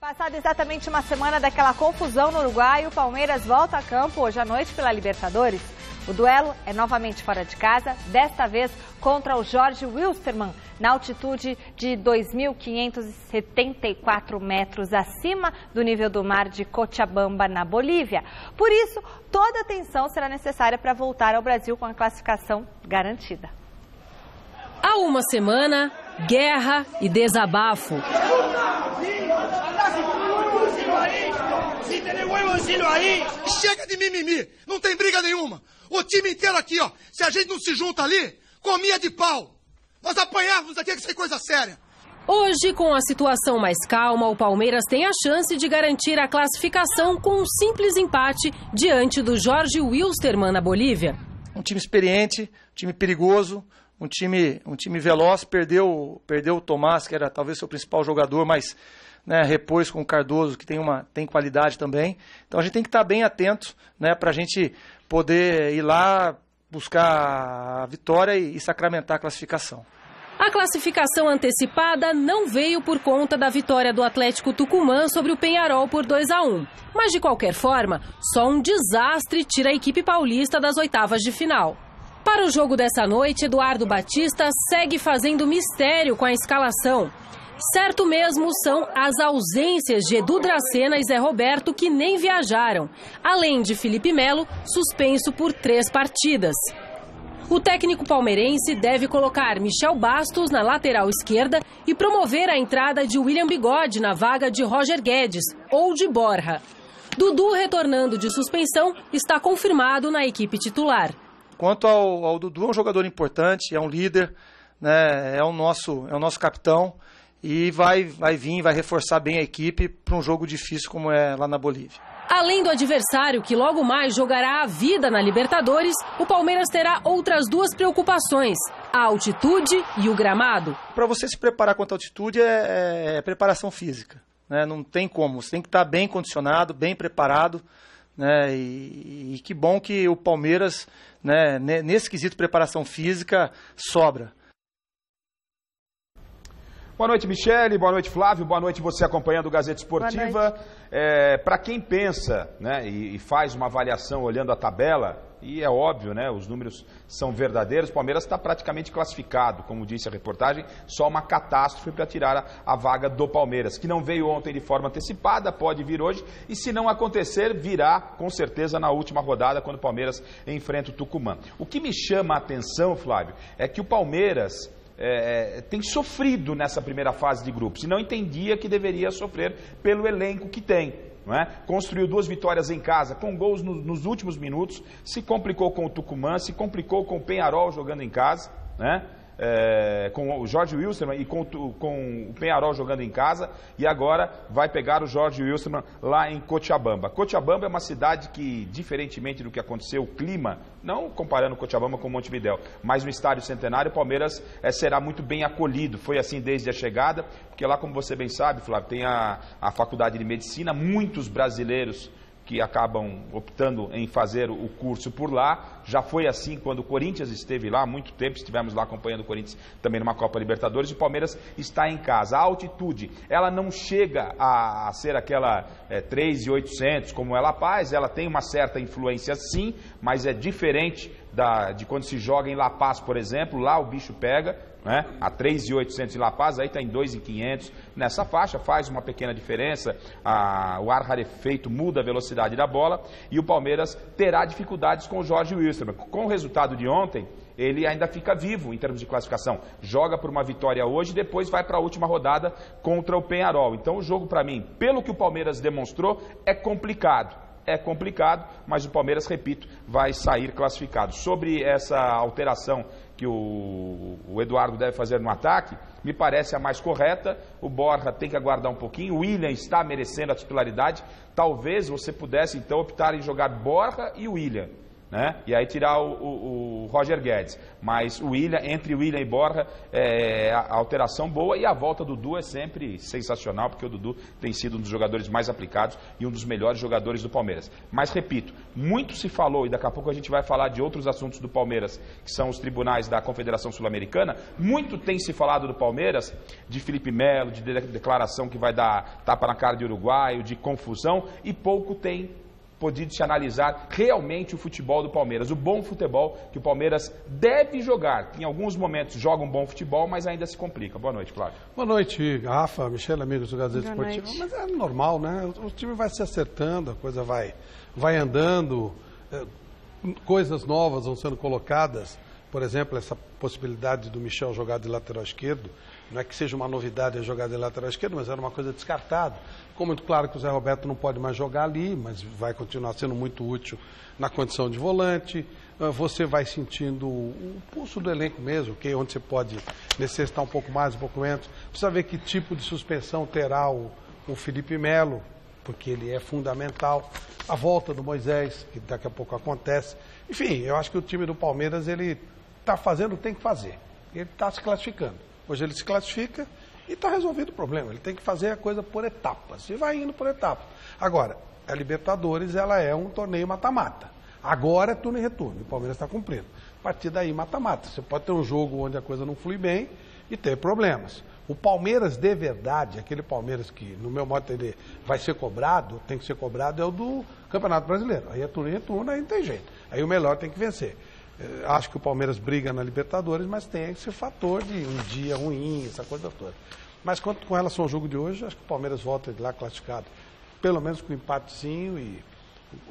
Passada exatamente uma semana daquela confusão no Uruguai, o Palmeiras volta a campo hoje à noite pela Libertadores. O duelo é novamente fora de casa, desta vez contra o Jorge Wilstermann, na altitude de 2.574 metros acima do nível do mar de Cochabamba, na Bolívia. Por isso, toda atenção será necessária para voltar ao Brasil com a classificação garantida. Há uma semana, guerra e desabafo. Chega de mimimi, não tem briga nenhuma. O time inteiro aqui, ó, se a gente não se junta ali, comia de pau. Nós apanhávamos aqui, que isso é coisa séria. Hoje, com a situação mais calma, o Palmeiras tem a chance de garantir a classificação com um simples empate diante do Jorge Wilstermann na Bolívia. Um time experiente, um time perigoso, um time veloz, perdeu o Tomás, que era talvez seu principal jogador, mas repôs com o Cardoso, que tem qualidade também. Então a gente tem que estar bem atento, para a gente poder ir lá buscar a vitória e sacramentar a classificação. A classificação antecipada não veio por conta da vitória do Atlético Tucumã sobre o Peñarol por 2-1. Mas, de qualquer forma, só um desastre tira a equipe paulista das oitavas de final. Para o jogo dessa noite, Eduardo Batista segue fazendo mistério com a escalação. Certo mesmo são as ausências de Edu Dracena e Zé Roberto, que nem viajaram, além de Felipe Melo, suspenso por 3 partidas. O técnico palmeirense deve colocar Michel Bastos na lateral esquerda e promover a entrada de William Bigode na vaga de Roger Guedes ou de Borja. Dudu, retornando de suspensão, está confirmado na equipe titular. Quanto ao Dudu, é um jogador importante, é um líder, é o nosso capitão. E vai reforçar bem a equipe para um jogo difícil como é lá na Bolívia. Além do adversário, que logo mais jogará a vida na Libertadores, o Palmeiras terá outras 2 preocupações, a altitude e o gramado. Para você se preparar contra a altitude é preparação física, não tem como, você tem que estar bem condicionado, bem preparado, e que bom que o Palmeiras, nesse quesito de preparação física, sobra. Boa noite, Michele. Boa noite, Flávio. Boa noite, você acompanhando o Gazeta Esportiva. Para quem pensa e faz uma avaliação olhando a tabela, e é óbvio, os números são verdadeiros, o Palmeiras está praticamente classificado, como disse a reportagem, só uma catástrofe para tirar a vaga do Palmeiras, que não veio ontem de forma antecipada, pode vir hoje, e se não acontecer, virá com certeza na última rodada, quando o Palmeiras enfrenta o Tucumã. O que me chama a atenção, Flávio, é que o Palmeiras tem sofrido nessa primeira fase de grupos e não entendia que deveria sofrer pelo elenco que tem. Construiu 2 vitórias em casa, com gols nos últimos minutos, se complicou com o Tucumã, se complicou com o Peñarol jogando em casa, com o Jorge Wilstermann e com o Peñarol jogando em casa, e agora vai pegar o Jorge Wilstermann lá em Cochabamba. Cochabamba é uma cidade que, diferentemente do que aconteceu, o clima, não comparando Cochabamba com Montevidéu, mas no Estádio Centenário, o Palmeiras será muito bem acolhido. Foi assim desde a chegada, porque lá, como você bem sabe, Flávio, tem a Faculdade de Medicina, muitos brasileiros que acabam optando em fazer o curso por lá. Já foi assim quando o Corinthians esteve lá há muito tempo, estivemos lá acompanhando o Corinthians também numa Copa Libertadores, e o Palmeiras está em casa. A altitude, ela não chega a ser aquela 3.800 como é La Paz, ela tem uma certa influência sim, mas é diferente de quando se joga em La Paz, por exemplo. Lá o bicho pega, a 3.800 em La Paz, aí está em 2.500 nessa faixa, faz uma pequena diferença, o ar rarefeito muda a velocidade da bola, e o Palmeiras terá dificuldades com o Jorge Wilstermann. Com o resultado de ontem, ele ainda fica vivo em termos de classificação, joga por uma vitória hoje e depois vai para a última rodada contra o Peñarol. Então o jogo, para mim, pelo que o Palmeiras demonstrou, é complicado, mas o Palmeiras, repito, vai sair classificado. Sobre essa alteração que o Eduardo deve fazer no ataque, me parece a mais correta. O Borja tem que aguardar um pouquinho, o William está merecendo a titularidade. Talvez você pudesse então optar em jogar Borja e William, né? E aí tirar o Roger Guedes. Mas entre o William e Borja, a alteração boa, e a volta do Dudu é sempre sensacional, porque o Dudu tem sido um dos jogadores mais aplicados e um dos melhores jogadores do Palmeiras. Mas, repito, muito se falou, e daqui a pouco a gente vai falar de outros assuntos do Palmeiras, que são os tribunais da Confederação Sul-Americana, muito tem se falado do Palmeiras, de Felipe Melo, de declaração que vai dar tapa na cara de uruguaio, de confusão, e pouco tem podido se analisar realmente o futebol do Palmeiras, o bom futebol que o Palmeiras deve jogar, que em alguns momentos joga um bom futebol, mas ainda se complica. Boa noite, Flávio. Boa noite, Rafa, Michele, amigos do Gazeta Esportiva. Mas é normal, né? O time vai se acertando, a coisa vai andando, coisas novas vão sendo colocadas. Por exemplo, essa possibilidade do Michel jogar de lateral esquerdo, não é que seja uma novidade jogar de lateral esquerdo, mas era uma coisa descartada. Ficou muito claro que o Zé Roberto não pode mais jogar ali, mas vai continuar sendo muito útil na condição de volante. Você vai sentindo o pulso do elenco mesmo, onde você pode necessitar um pouco mais, um pouco menos. Precisa ver que tipo de suspensão terá o Felipe Melo, porque ele é fundamental. A volta do Moisés, que daqui a pouco acontece. Enfim, eu acho que o time do Palmeiras, ele está fazendo o que tem que fazer. Ele está se classificando. Hoje ele se classifica e está resolvido o problema. Ele tem que fazer a coisa por etapas. E vai indo por etapas. Agora, a Libertadores, ela é um torneio mata-mata. Agora é turno e retorno. O Palmeiras está cumprindo. A partir daí, mata-mata. Você pode ter um jogo onde a coisa não flui bem e ter problemas. O Palmeiras de verdade, aquele Palmeiras que, no meu modo de entender, vai ser cobrado, tem que ser cobrado, é o do Campeonato Brasileiro. Aí é turno e retorno, aí não tem jeito. Aí o melhor tem que vencer. Acho que o Palmeiras briga na Libertadores, mas tem esse fator de um dia ruim, essa coisa toda. Mas quanto com relação ao jogo de hoje, acho que o Palmeiras volta de lá classificado, pelo menos com um empatezinho e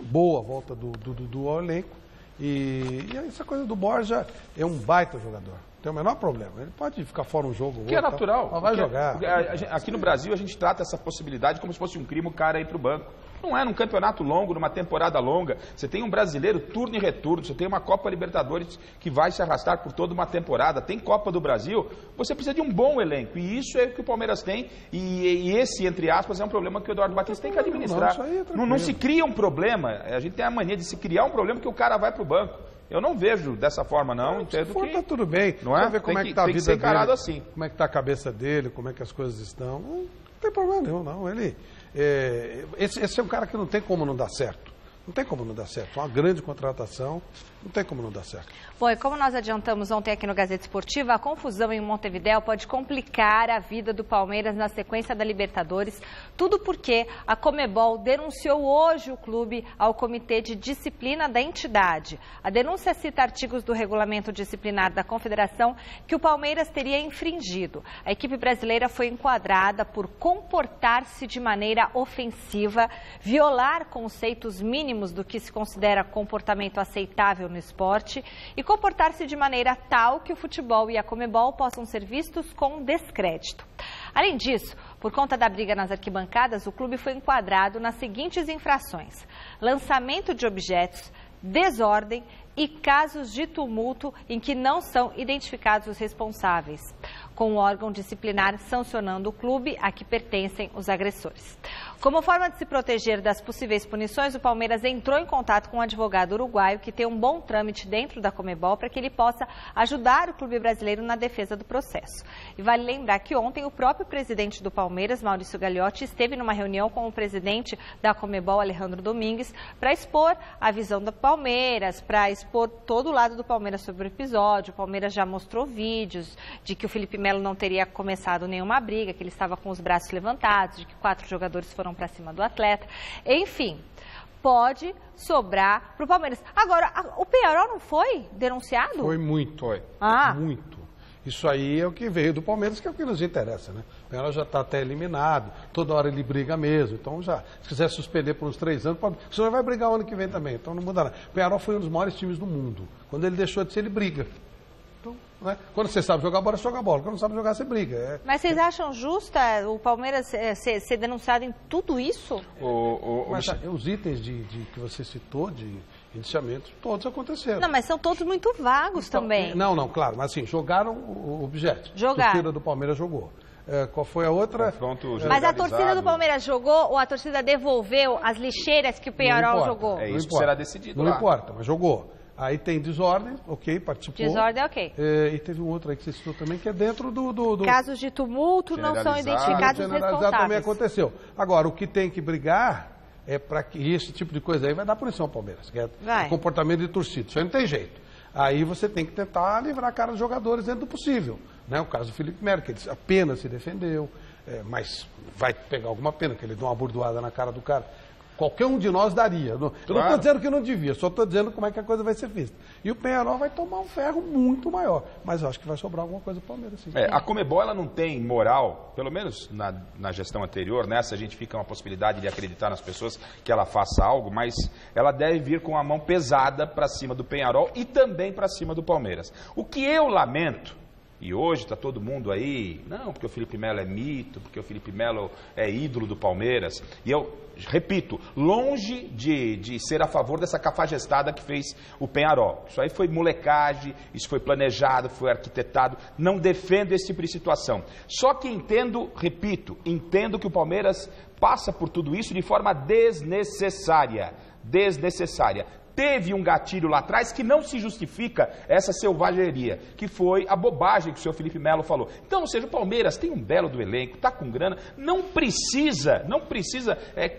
boa volta do ao elenco. E essa coisa do Borja é um baita jogador. Tem o menor problema. Ele pode ficar fora um jogo. Que é natural. Mas vai jogar. Aqui no Brasil a gente trata essa possibilidade como se fosse um crime o cara ir para o banco. Não é num campeonato longo, numa temporada longa. Você tem um brasileiro turno e retorno, você tem uma Copa Libertadores que vai se arrastar por toda uma temporada, tem Copa do Brasil, você precisa de um bom elenco. E isso é o que o Palmeiras tem. E esse, entre aspas, é um problema que o Eduardo Batista tem que administrar. Não se cria um problema. A gente tem a mania de se criar um problema que o cara vai para o banco. Eu não vejo dessa forma, não. Entendo que tá tudo bem. Não é? Ver como é que tá a vida dele, assim. como é que tá a cabeça dele, como é que as coisas estão. Não tem problema nenhum, não. Esse é um cara que não tem como não dar certo. Não tem como não dar certo. Uma grande contratação, não tem como não dar certo. Bom, e como nós adiantamos ontem aqui no Gazeta Esportiva, a confusão em Montevidéu pode complicar a vida do Palmeiras na sequência da Libertadores. Tudo porque a Conmebol denunciou hoje o clube ao Comitê de Disciplina da entidade. A denúncia cita artigos do regulamento disciplinar da Confederação que o Palmeiras teria infringido. A equipe brasileira foi enquadrada por comportar-se de maneira ofensiva, violar conceitos mínimos do que se considera comportamento aceitável no esporte e comportar-se de maneira tal que o futebol e a Conmebol possam ser vistos com descrédito. Além disso, por conta da briga nas arquibancadas, o clube foi enquadrado nas seguintes infrações: lançamento de objetos, desordem e casos de tumulto em que não são identificados os responsáveis, com o órgão disciplinar sancionando o clube a que pertencem os agressores. Como forma de se proteger das possíveis punições, o Palmeiras entrou em contato com um advogado uruguaio que tem um bom trâmite dentro da Conmebol para que ele possa ajudar o clube brasileiro na defesa do processo. E vale lembrar que ontem o próprio presidente do Palmeiras, Maurício Gagliotti, esteve numa reunião com o presidente da Conmebol, Alejandro Domingues, para expor a visão do Palmeiras, para expor todo o lado do Palmeiras sobre o episódio. O Palmeiras já mostrou vídeos de que o Felipe Melo não teria começado nenhuma briga, que ele estava com os braços levantados, de que 4 jogadores foram para cima do atleta. Enfim, pode sobrar para o Palmeiras. Agora, o Penharol não foi denunciado? Foi muito. Muito. Isso aí é o que veio do Palmeiras, que é o que nos interessa, né? O Penharol já está até eliminado, toda hora ele briga mesmo. Então, se quiser suspender por uns 3 anos, o senhor vai brigar o ano que vem também, então não muda nada. O Penharol foi um dos maiores times do mundo. Quando ele deixou de ser, ele briga. Né? Quando você sabe jogar bola, você joga bola. Quando não sabe jogar, você briga. Mas vocês acham justa o Palmeiras ser denunciado em tudo isso? Mas os itens que você citou de indiciamento, todos aconteceram. Não, mas são todos muito vagos também. Não, claro. Mas assim, jogaram o objeto. Jogaram. A torcida do Palmeiras jogou. qual foi a outra? Mas a torcida do Palmeiras jogou ou a torcida devolveu as lixeiras que o Penharol jogou? É isso que será decidido lá. Não importa, mas jogou. Aí tem desordem, ok, participou. Desordem, ok. E teve um outro aí que você citou também, que é dentro do... Casos de tumulto não são identificados os responsáveis. Também aconteceu. Agora, o que tem que brigar é para que esse tipo de coisa aí vai dar punição ao Palmeiras, que é o comportamento de torcida. Isso aí não tem jeito. Aí você tem que tentar livrar a cara dos jogadores dentro do possível. Né? O caso do Felipe Melo, que ele apenas se defendeu, mas vai pegar alguma pena, que ele deu uma burdoada na cara do cara. Qualquer um de nós daria. Eu não estou dizendo que não devia, só estou dizendo como é que a coisa vai ser vista. E o Penharol vai tomar um ferro muito maior. Mas eu acho que vai sobrar alguma coisa para o Palmeiras. Sim. A Conmebol ela não tem moral, pelo menos na gestão anterior, nessa a gente fica uma possibilidade de acreditar nas pessoas que ela faça algo, mas ela deve vir com a mão pesada para cima do Penharol e também para cima do Palmeiras. O que eu lamento, e hoje está todo mundo aí, não, porque o Felipe Melo é mito, porque o Felipe Melo é ídolo do Palmeiras. E eu repito, longe de ser a favor dessa cafajestada que fez o Penharol. Isso aí foi molecagem, isso foi planejado, foi arquitetado. Não defendo esse tipo de situação. Só que entendo que o Palmeiras passa por tudo isso de forma desnecessária. Teve um gatilho lá atrás que não se justifica essa selvageria, que foi a bobagem que o senhor Felipe Melo falou. Então, ou seja, o Palmeiras tem um belo do elenco, está com grana, não precisa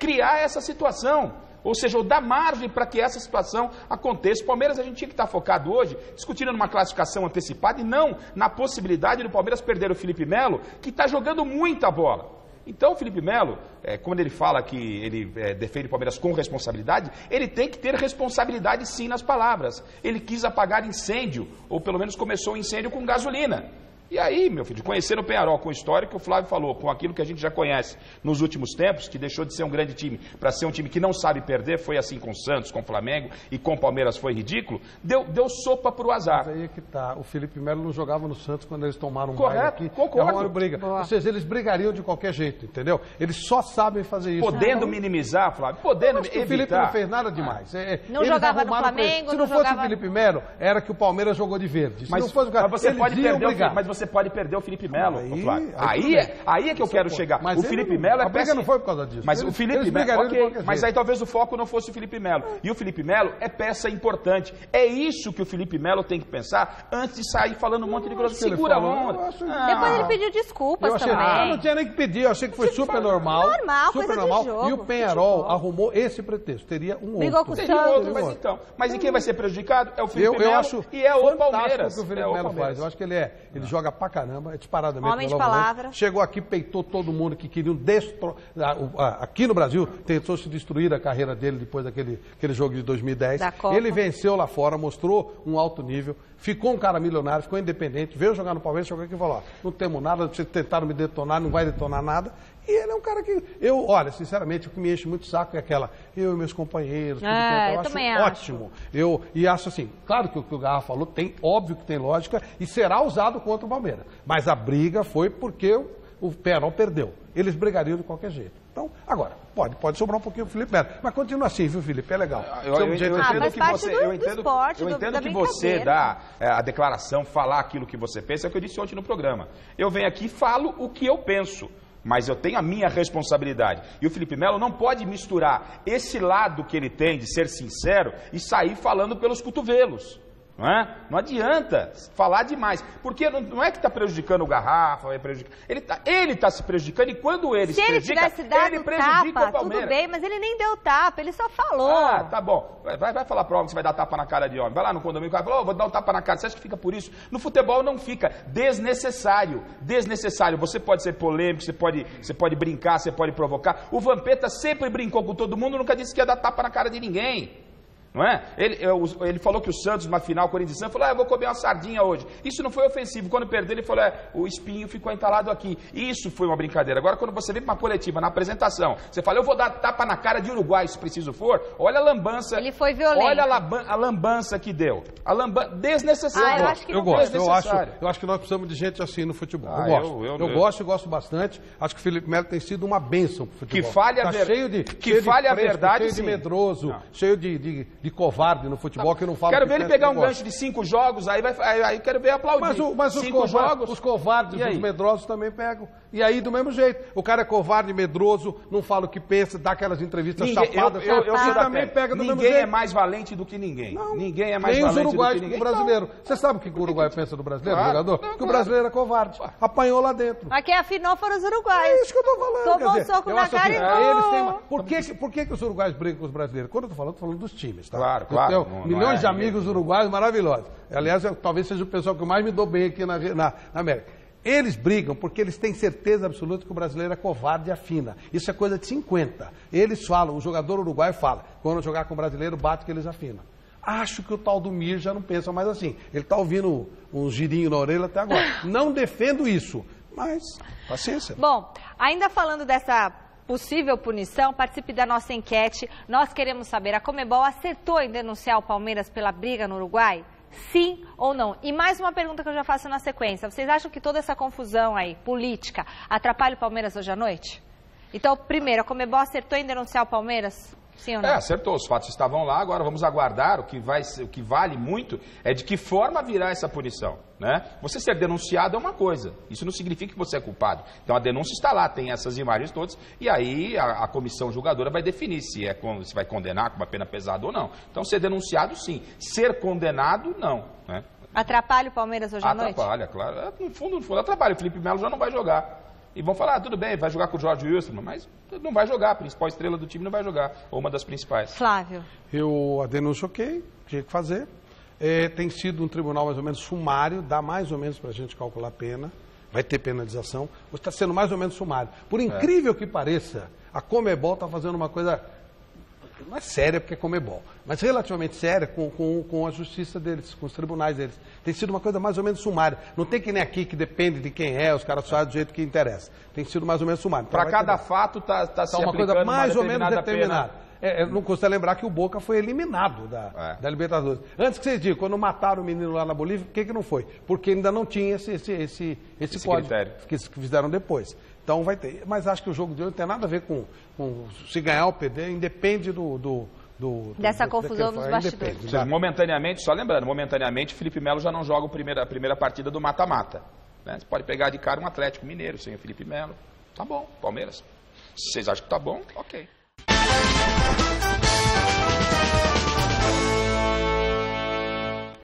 criar essa situação. Ou seja, ou dar margem para que essa situação aconteça. O Palmeiras, a gente tinha que estar focado hoje, discutindo numa classificação antecipada e não na possibilidade do Palmeiras perder o Felipe Melo, que está jogando muita bola. Então, o Felipe Melo, quando ele fala que ele defende o Palmeiras com responsabilidade, ele tem que ter responsabilidade sim nas palavras. Ele quis apagar incêndio, ou pelo menos começou o incêndio com gasolina. E aí, meu filho, conhecendo o Penharol com a história que o Flávio falou, com aquilo que a gente já conhece nos últimos tempos, que deixou de ser um grande time para ser um time que não sabe perder, foi assim com o Santos, com o Flamengo e com o Palmeiras foi ridículo, deu sopa para o azar. Mas aí é que tá, o Felipe Melo não jogava no Santos quando eles tomaram um baile aqui. Concordo. Ou seja, eles brigariam de qualquer jeito, entendeu? Eles só sabem fazer isso. Podendo minimizar, Flávio, podendo evitar. O Felipe não fez nada demais. Não jogava no Flamengo, se não fosse o Felipe Melo, era que o Palmeiras jogou de verde. Mas você pode perder o Felipe Melo, Flávio. Aí é que eu quero chegar. Mas o Felipe Melo é peça. Não foi por causa disso. Mas o Felipe Melo, ok, mas aí talvez o foco não fosse o Felipe Melo. E o Felipe Melo é peça importante. É isso que o Felipe Melo tem que pensar antes de sair falando um monte de groselha. Segura a onda. Depois ele pediu desculpas também. Não tinha nem que pedir, eu achei que foi super normal. Super normal. E o Penharol arrumou esse pretexto. Teria um outro. Mas e quem vai ser prejudicado? É o Felipe Melo e é o Palmeiras. O que o Felipe Melo faz. Eu acho que ele joga pra caramba. É disparadamente. Homem de palavra. Chegou aqui, peitou todo mundo que queriam aqui no Brasil, tentou se destruir a carreira dele depois daquele jogo de 2010. Ele venceu lá fora, mostrou um alto nível, ficou um cara milionário, ficou independente, veio jogar no Palmeiras, chegou aqui e falou, não temos nada, vocês tentaram me detonar, não vai detonar nada. E ele é um cara que, olha, sinceramente, o que me enche muito o saco é eu e meus companheiros, tudo eu acho ótimo. E acho assim, claro que o que o Garra falou, óbvio que tem lógica, e será usado contra o Palmeiras. Mas a briga foi porque o Penharol perdeu. Eles brigariam de qualquer jeito. Então, agora, pode sobrar um pouquinho o Felipe Melo. Mas continua assim, viu, Felipe? É legal. Eu entendo que você dá a declaração, falar aquilo que você pensa, é o que eu disse ontem no programa. Eu venho aqui e falo o que eu penso. Mas eu tenho a minha responsabilidade. E o Felipe Melo não pode misturar esse lado que ele tem de ser sincero e sair falando pelos cotovelos. Não é? Não adianta falar demais, porque não é que está prejudicando o Garrafa, ele está se prejudicando, e quando ele se prejudica, ele prejudica o Palmeiras. Tudo bem, mas ele nem deu tapa, ele só falou. Tá bom, vai falar para homem que você vai dar tapa na cara de homem, vai lá no condomínio, vai falar, vou dar um tapa na cara, você acha que fica por isso? No futebol não fica, desnecessário, você pode ser polêmico, você pode brincar, você pode provocar, o Vampeta sempre brincou com todo mundo, nunca disse que ia dar tapa na cara de ninguém. Não é? Ele falou que o Santos, numa final, Corinthians e Santos, falou, eu vou comer uma sardinha hoje. Isso não foi ofensivo. Quando perdeu, ele falou, o espinho ficou entalado aqui. Isso foi uma brincadeira. Agora, quando você vem para uma coletiva, na apresentação, você fala, eu vou dar tapa na cara de Uruguai, se preciso for, olha a lambança. Ele foi violento. Olha a lambança que deu. A lambança desnecessária. Eu acho que nós precisamos de gente assim no futebol. Eu gosto bastante. Acho que o Felipe Melo tem sido uma bênção pro futebol. Que falha a verdade, cheio de medroso, cheio de covarde no futebol, que não fala. Quero ver ele pegar um gancho de 5 jogos, aí quero ver aplaudir. Mas os covardes, os medrosos também pegam. E aí, do mesmo jeito, o cara é covarde, medroso, não fala o que pensa, dá aquelas entrevistas chapadas. Eu sou também pega do mesmo Ninguém jeito. é mais valente do que ninguém. Não, ninguém é mais nem valente os uruguaios do que ninguém. com o brasileiro. Você sabe o que o uruguaio pensa do brasileiro, Claro, jogador? não, Que o brasileiro é covarde. Apanhou lá dentro. Mas quem afinou foram os uruguaios. É isso que eu tô falando. Tomou quer dizer, um soco eu na acho cara assim, e gol. eles têm... Por que os uruguaios brigam com os brasileiros? Quando eu tô falando dos times, tá? Claro. Eu tenho Não milhões é de amigos uruguaios maravilhosos. Aliás, talvez seja o pessoal que eu mais me dou bem aqui na América. Eles brigam porque eles têm certeza absoluta que o brasileiro é covarde e afina. Isso é coisa de 50. Eles falam, o jogador uruguaio fala, quando jogar com o brasileiro, bate que eles afinam. Acho que o tal do Mir já não pensa mais assim. Ele está ouvindo um girinho na orelha até agora. Não defendo isso, mas paciência. Bom, ainda falando dessa possível punição, participe da nossa enquete. Nós queremos saber, a Conmebol acertou em denunciar o Palmeiras pela briga no Uruguai? Sim ou não? E mais uma pergunta que eu já faço na sequência. Vocês acham que toda essa confusão aí, política, atrapalha o Palmeiras hoje à noite? Então, primeiro, a Conmebol acertou em denunciar o Palmeiras? Sim ou não? Acertou. Os fatos estavam lá. Agora vamos aguardar. O que vale muito é de que forma virá essa punição, né? Você ser denunciado é uma coisa. Isso não significa que você é culpado. Então a denúncia está lá, tem essas imagens todas. E aí a comissão julgadora vai definir se vai condenar com uma pena pesada ou não. Então ser denunciado, sim. Ser condenado, não, né? Atrapalha o Palmeiras hoje à noite? Atrapalha, claro. No fundo, atrapalha. O Felipe Melo já não vai jogar. E vão falar, tudo bem, vai jogar com o Jorge Wilstermann, mas não vai jogar, a principal estrela do time não vai jogar, ou uma das principais. Flávio. A denúncia ok, tinha que fazer. Tem sido um tribunal mais ou menos sumário, dá mais ou menos para a gente calcular a pena, vai ter penalização, mas está sendo mais ou menos sumário. Por incrível que pareça, a Conmebol está fazendo uma coisa, não é séria porque é Conmebol, mas relativamente séria com a justiça deles, com os tribunais deles. Tem sido uma coisa mais ou menos sumária. Não tem que nem aqui que depende de quem é, os caras fazem do jeito que interessa. Tem sido mais ou menos sumário. Então, para cada fato está se uma aplicando coisa mais ou menos determinada determinada. Não custa lembrar que o Boca foi eliminado da Libertadores. Antes que vocês digam, quando mataram o menino lá na Bolívia, por que não foi? Porque ainda não tinha esse código critério que fizeram depois. Então vai ter. Mas acho que o jogo de hoje não tem nada a ver com se ganhar ou perder, independe dessa confusão dos bastidores. Seja, momentaneamente, só lembrando, momentaneamente, Felipe Melo já não joga a primeira partida do mata-mata. Né? Você pode pegar de cara um Atlético Mineiro sem o Felipe Melo. Tá bom, Palmeiras. Se vocês acham que tá bom, ok.